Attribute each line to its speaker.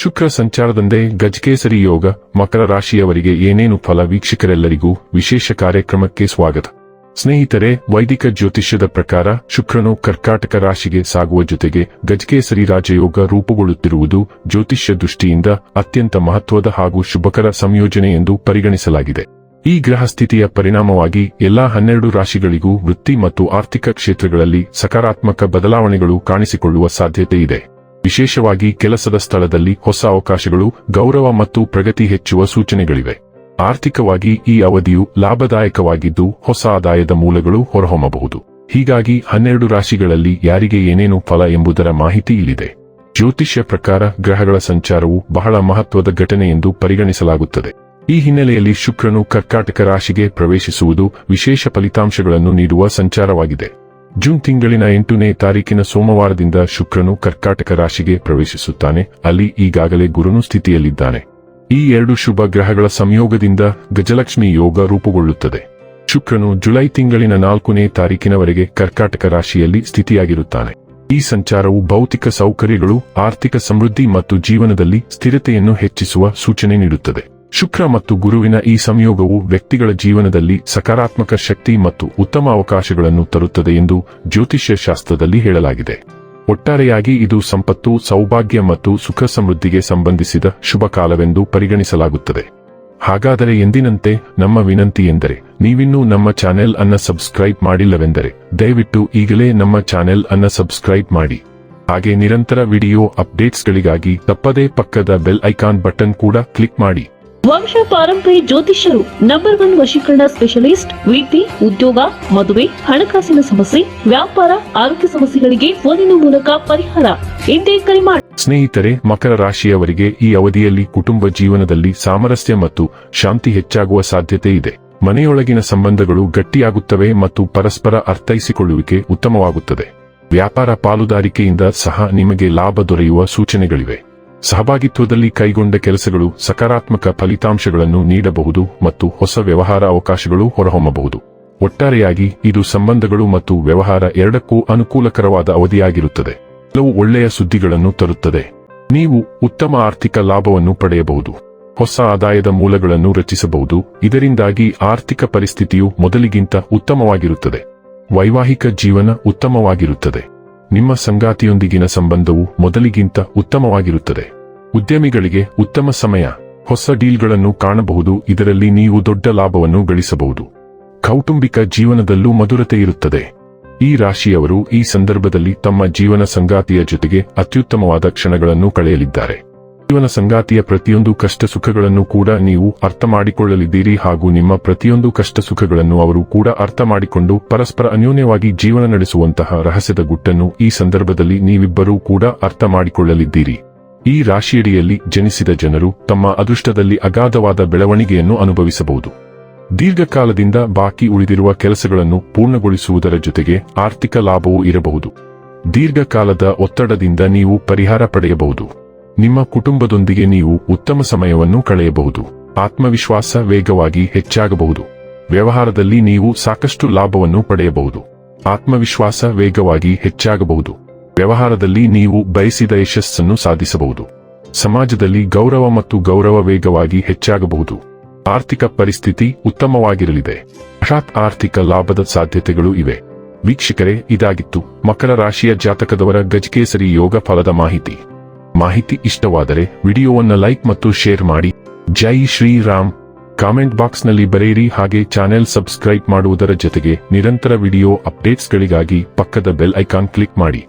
Speaker 1: ಶುಕ್ರ ಸಂಚಾರದಂದೇ ಗಜಕೇಸರಿ ಯೋಗ ಮಕರ ರಾಶಿಯವರಿಗೆ ಏನೇನು ಫಲ. ವೀಕ್ಷಕರೆಲ್ಲರಿಗೂ ವಿಶೇಷ ಕಾರ್ಯಕ್ರಮಕ್ಕೆ ಸ್ವಾಗತ. ಸ್ನೇಹಿತರೆ, ವೈದಿಕ ಜ್ಯೋತಿಷ್ಯದ ಪ್ರಕಾರ ಶುಕ್ರನು ಕರ್ಕಾಟಕ ರಾಶಿಗೆ ಸಾಗುವ ಜೊತೆಗೆ ಗಜಕೇಸರಿ ರಾಜಯೋಗ ರೂಪುಗೊಳ್ಳುತ್ತಿರುವುದು ಜ್ಯೋತಿಷ್ಯ ದೃಷ್ಟಿಯಿಂದ ಅತ್ಯಂತ ಮಹತ್ವದ ಹಾಗೂ ಶುಭಕರ ಸಂಯೋಜನೆ ಎಂದು ಪರಿಗಣಿಸಲಾಗಿದೆ. ಈ ಗ್ರಹ ಸ್ಥಿತಿಯ ಪರಿಣಾಮವಾಗಿ ಎಲ್ಲಾ 12 ರಾಶಿಗಳಿಗೂ ವೃತ್ತಿ ಮತ್ತು ಆರ್ಥಿಕ ಕ್ಷೇತ್ರಗಳಲ್ಲಿ ಸಕಾರಾತ್ಮಕ ಬದಲಾವಣೆಗಳು ಕಾಣಿಸಿಕೊಳ್ಳುವ ಸಾಧ್ಯತೆ ಇದೆ. ವಿಶೇಷವಾಗಿ ಕೆಲಸದ ಸ್ಥಳದಲ್ಲಿ ಹೊಸ ಅವಕಾಶಗಳು, ಗೌರವ ಮತ್ತು ಪ್ರಗತಿ ಹೆಚ್ಚುವ ಸೂಚನೆಗಳಿವೆ. ಆರ್ಥಿಕವಾಗಿ ಈ ಅವಧಿಯು ಲಾಭದಾಯಕವಾಗಿದ್ದು ಹೊಸ ಆದಾಯದ ಮೂಲಗಳು ಹೊರಹೊಮ್ಮಬಹುದು. ಹೀಗಾಗಿ 12 ರಾಶಿಗಳಲ್ಲಿ ಯಾರಿಗೆ ಏನೇನು ಫಲ ಎಂಬುದರ ಮಾಹಿತಿ ಇಲ್ಲಿದೆ. ಜ್ಯೋತಿಷ್ಯ ಪ್ರಕಾರ ಗ್ರಹಗಳ ಸಂಚಾರವು ಬಹಳ ಮಹತ್ವದ ಘಟನೆ ಎಂದು ಪರಿಗಣಿಸಲಾಗುತ್ತದೆ. ಈ ಹಿನ್ನೆಲೆಯಲ್ಲಿ ಶುಕ್ರನು ಕರ್ಕಾಟಕ ರಾಶಿಗೆ ಪ್ರವೇಶಿಸುವುದು ವಿಶೇಷ ಫಲಿತಾಂಶಗಳನ್ನು ನೀಡುವ ಸಂಚಾರವಾಗಿದೆ. ಜೂನ್ ತಿಂಗಳಿನ 8ನೇ ತಾರೀಕಿನ ಸೋಮವಾರದಿಂದ ಶುಕ್ರನು ಕರ್ಕಾಟಕ ರಾಶಿಗೆ ಪ್ರವೇಶಿಸುತ್ತಾನೆ. ಅಲ್ಲಿ ಈಗಾಗಲೇ ಗುರುನು ಸ್ಥಿತಿಯಲ್ಲಿದ್ದಾನೆ. ಈ 2 ಶುಭ ಗ್ರಹಗಳ ಸಂಯೋಗದಿಂದ ಗಜಲಕ್ಷ್ಮಿ ಯೋಗ ರೂಪುಗೊಳ್ಳುತ್ತದೆ. ಶುಕ್ರನು ಜುಲೈ ತಿಂಗಳಿನ 4ನೇ ತಾರೀಕಿನವರೆಗೆ ಕರ್ಕಾಟಕ ರಾಶಿಯಲ್ಲಿ ಸ್ಥಿತಿಯಾಗಿರುತ್ತಾನೆ. ಈ ಸಂಚಾರವು ಭೌತಿಕ ಸೌಕರ್ಯಗಳು, ಆರ್ಥಿಕ ಸಮೃದ್ಧಿ ಮತ್ತು ಜೀವನದಲ್ಲಿ ಸ್ಥಿರತೆಯನ್ನು ಹೆಚ್ಚಿಸುವ ಸೂಚನೆ ನೀಡುತ್ತದೆ. ಶುಕ್ರ ಮತ್ತು ಗುರುವಿನ ಈ ಸಂಯೋಗವು ವ್ಯಕ್ತಿಗಳ ಜೀವನದಲ್ಲಿ ಸಕಾರಾತ್ಮಕ ಶಕ್ತಿ ಮತ್ತು ಉತ್ತಮ ಅವಕಾಶಗಳನ್ನು ತರುತ್ತದೆ ಎಂದು ಜ್ಯೋತಿಷ್ಯ ಶಾಸ್ತ್ರದಲ್ಲಿ ಹೇಳಲಾಗಿದೆ. ಒಟ್ಟಾರೆಯಾಗಿ ಇದು ಸಂಪತ್ತು, ಸೌಭಾಗ್ಯ ಮತ್ತು ಸುಖ ಸಮೃದ್ಧಿಗೆ ಸಂಬಂಧಿಸಿದ ಶುಭ ಕಾಲವೆಂದು ಪರಿಗಣಿಸಲಾಗುತ್ತದೆ. ಹಾಗಾದರೆ ಎಂದಿನಂತೆ ನಮ್ಮ ವಿನಂತಿ ಎಂದರೆ, ನೀವಿನ್ನೂ ನಮ್ಮ ಚಾನೆಲ್ ಅನ್ನು ಸಬ್ಸ್ಕ್ರೈಬ್ ಮಾಡಿಲ್ಲವೆಂದರೆ ದಯವಿಟ್ಟು ಈಗಲೇ ನಮ್ಮ ಚಾನೆಲ್ ಅನ್ನು ಸಬ್ಸ್ಕ್ರೈಬ್ ಮಾಡಿ. ಹಾಗೆ ನಿರಂತರ ವಿಡಿಯೋ ಅಪ್ಡೇಟ್ಸ್ಗಳಿಗಾಗಿ ತಪ್ಪದೇ ಪಕ್ಕದ ಬೆಲ್ ಐಕಾನ್ ಬಟನ್ ಕೂಡ ಕ್ಲಿಕ್ ಮಾಡಿ.
Speaker 2: ವಂಶ ಪಾರಂಪರ್ಯ ಜ್ಯೋತಿಷ್ಯರು ನಂಬರ್ 1 ವಶೀಕರಣ ಸ್ಪೆಷಲಿಸ್ಟ್. ವಿದ್ಯೆ, ಉದ್ಯೋಗ, ಮದುವೆ, ಹಣಕಾಸಿನ ಸಮಸ್ಯೆ, ವ್ಯಾಪಾರ, ಆರೋಗ್ಯ ಸಮಸ್ಯೆಗಳಿಗೆ ಫೋನಿನ ಮೂಲಕ ಪರಿಹಾರ. ಇಂದೇ ಕರೆ ಮಾಡಿ.
Speaker 1: ಸ್ನೇಹಿತರೆ, ಮಕರ ರಾಶಿಯವರಿಗೆ ಈ ಅವಧಿಯಲ್ಲಿ ಕುಟುಂಬ ಜೀವನದಲ್ಲಿ ಸಾಮರಸ್ಯ ಮತ್ತು ಶಾಂತಿ ಹೆಚ್ಚಾಗುವ ಸಾಧ್ಯತೆ ಇದೆ. ಮನೆಯೊಳಗಿನ ಸಂಬಂಧಗಳು ಗಟ್ಟಿಯಾಗುತ್ತವೆ ಮತ್ತು ಪರಸ್ಪರ ಅರ್ಥೈಸಿಕೊಳ್ಳುವಿಕೆ ಉತ್ತಮವಾಗುತ್ತದೆ. ವ್ಯಾಪಾರ ಪಾಲುದಾರಿಕೆಯಿಂದ ಸಹ ನಿಮಗೆ ಲಾಭ ದೊರೆಯುವ ಸೂಚನೆಗಳಿವೆ. ಸಹಭಾಗಿತ್ವದಲ್ಲಿ ಕೈಗೊಂಡ ಕೆಲಸಗಳು ಸಕಾರಾತ್ಮಕ ಫಲಿತಾಂಶಗಳನ್ನು ನೀಡಬಹುದು ಮತ್ತು ಹೊಸ ವ್ಯವಹಾರ ಅವಕಾಶಗಳು ಹೊರಹೊಮ್ಮಬಹುದು. ಒಟ್ಟಾರೆಯಾಗಿ ಇದು ಸಂಬಂಧಗಳು ಮತ್ತು ವ್ಯವಹಾರ ಎರಡಕ್ಕೂ ಅನುಕೂಲಕರವಾದ ಅವಧಿಯಾಗಿರುತ್ತದೆ. ಕೆಲವು ಒಳ್ಳೆಯ ಸುದ್ದಿಗಳನ್ನು ತರುತ್ತದೆ. ನೀವು ಉತ್ತಮ ಆರ್ಥಿಕ ಲಾಭವನ್ನು ಪಡೆಯಬಹುದು. ಹೊಸ ಆದಾಯದ ಮೂಲಗಳನ್ನು ರಚಿಸಬಹುದು. ಇದರಿಂದಾಗಿ ಆರ್ಥಿಕ ಪರಿಸ್ಥಿತಿಯು ಮೊದಲಿಗಿಂತ ಉತ್ತಮವಾಗಿರುತ್ತದೆ. ವೈವಾಹಿಕ ಜೀವನ ಉತ್ತಮವಾಗಿರುತ್ತದೆ. ನಿಮ್ಮ ಸಂಗಾತಿಯೊಂದಿಗಿನ ಸಂಬಂಧವು ಮೊದಲಿಗಿಂತ ಉತ್ತಮವಾಗಿರುತ್ತದೆ. ಉದ್ಯಮಿಗಳಿಗೆ ಉತ್ತಮ ಸಮಯ. ಹೊಸ ಡೀಲ್ಗಳನ್ನು ಕಾಣಬಹುದು. ಇದರಲ್ಲಿ ನೀವು ದೊಡ್ಡ ಲಾಭವನ್ನು ಗಳಿಸಬಹುದು. ಕೌಟುಂಬಿಕ ಜೀವನದಲ್ಲೂ ಮಧುರತೆ ಇರುತ್ತದೆ. ಈ ರಾಶಿಯವರು ಈ ಸಂದರ್ಭದಲ್ಲಿ ತಮ್ಮ ಜೀವನ ಸಂಗಾತಿಯ ಜೊತೆಗೆ ಅತ್ಯುತ್ತಮವಾದ ಕ್ಷಣಗಳನ್ನು ಕಳೆಯಲಿದ್ದಾರೆ. ಜೀವನ ಸಂಗಾತಿಯ ಪ್ರತಿಯೊಂದು ಕಷ್ಟ ಸುಖಗಳನ್ನು ಕೂಡ ನೀವು ಅರ್ಥ ಮಾಡಿಕೊಳ್ಳಲಿದ್ದೀರಿ ಹಾಗೂ ನಿಮ್ಮ ಪ್ರತಿಯೊಂದು ಕಷ್ಟ ಸುಖಗಳನ್ನು ಅವರು ಕೂಡ ಅರ್ಥ ಮಾಡಿಕೊಂಡು ಪರಸ್ಪರ ಅನ್ಯೋನ್ಯವಾಗಿ ಜೀವನ ನಡೆಸುವಂತಹ ರಹಸ್ಯದ ಗುಟ್ಟನ್ನು ಈ ಸಂದರ್ಭದಲ್ಲಿ ನೀವಿಬ್ಬರೂ ಕೂಡ ಅರ್ಥ ಮಾಡಿಕೊಳ್ಳಲಿದ್ದೀರಿ. ಈ ರಾಶಿಯಡಿಯಲ್ಲಿ ಜನಿಸಿದ ಜನರು ತಮ್ಮ ಅದೃಷ್ಟದಲ್ಲಿ ಅಗಾಧವಾದ ಬೆಳವಣಿಗೆಯನ್ನು ಅನುಭವಿಸಬಹುದು. ದೀರ್ಘಕಾಲದಿಂದ ಬಾಕಿ ಉಳಿದಿರುವ ಕೆಲಸಗಳನ್ನು ಪೂರ್ಣಗೊಳಿಸುವುದರ ಜೊತೆಗೆ ಆರ್ಥಿಕ ಲಾಭವೂ ಇರಬಹುದು. ದೀರ್ಘಕಾಲದ ಒತ್ತಡದಿಂದ ನೀವು ಪರಿಹಾರ ಪಡೆಯಬಹುದು. ನಿಮ್ಮ ಕುಟುಂಬದೊಂದಿಗೆ ನೀವು ಉತ್ತಮ ಸಮಯವನ್ನು ಕಳೆಯಬಹುದು. ಆತ್ಮವಿಶ್ವಾಸ ವೇಗವಾಗಿ ಹೆಚ್ಚಾಗಬಹುದು. ವ್ಯವಹಾರದಲ್ಲಿ ನೀವು ಸಾಕಷ್ಟು ಲಾಭವನ್ನು ಪಡೆಯಬಹುದು. ಆತ್ಮವಿಶ್ವಾಸ ವೇಗವಾಗಿ ಹೆಚ್ಚಾಗಬಹುದು. ವ್ಯವಹಾರದಲ್ಲಿ ನೀವು ಬಯಸಿದ ಯಶಸ್ಸನ್ನು ಸಾಧಿಸಬಹುದು. ಸಮಾಜದಲ್ಲಿ ಗೌರವ ಮತ್ತು ಗೌರವ ವೇಗವಾಗಿ ಹೆಚ್ಚಾಗಬಹುದು. ಆರ್ಥಿಕ ಪರಿಸ್ಥಿತಿ ಉತ್ತಮವಾಗಿರಲಿದೆ. ಹಠಾತ್ ಆರ್ಥಿಕ ಲಾಭದ ಸಾಧ್ಯತೆಗಳು ಇವೆ. ವೀಕ್ಷಕರೇ, ಇದಾಗಿತ್ತು ಮಕರ ರಾಶಿಯ ಜಾತಕದವರ ಗಜಕೇಸರಿ ಯೋಗ ಫಲದ ಮಾಹಿತಿ ಇಷ್ಟವಾದರೆ ವಿಡಿಯೋವನ್ನು ಲೈಕ್ ಮತ್ತು ಶೇರ್ ಮಾಡಿ. ಜೈ ಶ್ರೀರಾಮ್. ಕಾಮೆಂಟ್ ಬಾಕ್ಸ್ನಲ್ಲಿ ಬರೆಯಿರಿ. ಹಾಗೆ ಚಾನೆಲ್ ಸಬ್ಸ್ಕ್ರೈಬ್ ಮಾಡುವುದರ ಜೊತೆಗೆ ನಿರಂತರ ವಿಡಿಯೋ ಅಪ್ಡೇಟ್ಸ್ಗಳಿಗಾಗಿ ಪಕ್ಕದ ಬೆಲ್ ಐಕಾನ್ ಕ್ಲಿಕ್ ಮಾಡಿ.